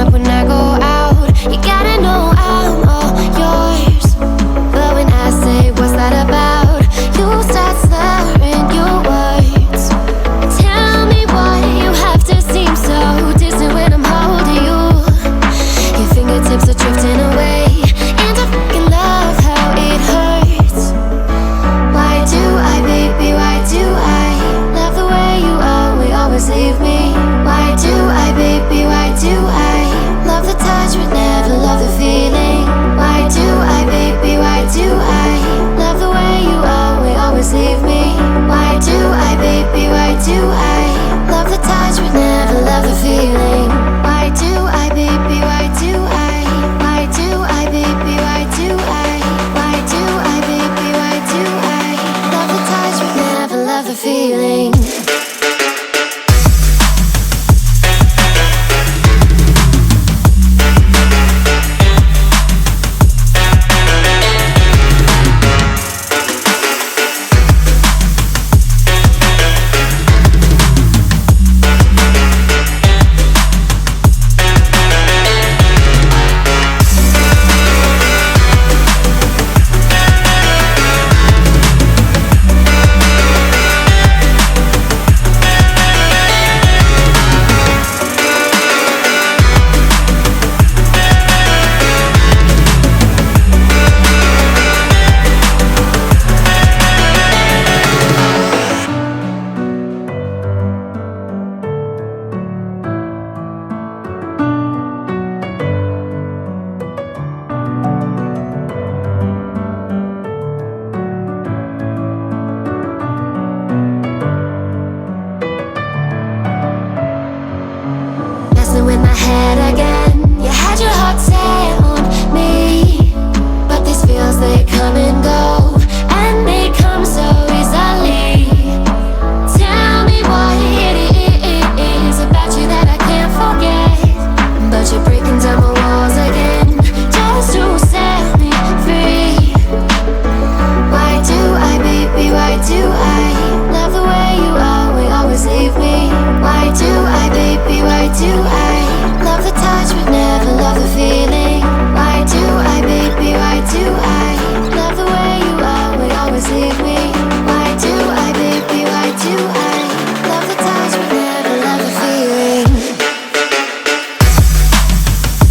up when I go out. You gotta know I'm all yours. But when I say what's that about, you start slurring your words. Tell me why you have to seem so distant when I'm holding you. Your fingertips are drifting away, and I fucking love how it hurts. Why do I, baby, why do I love the way you always leave me? Why do I, baby, why do I love the touch but never love the feeling? Why do I, baby, why do I love the way you always leave me? Why do I, baby, why do I love the touch but never love the feeling? Why do I, baby, why do I? Why do I, baby, why do I? Why do I, baby, why do I love the touch but never love the feeling? With my head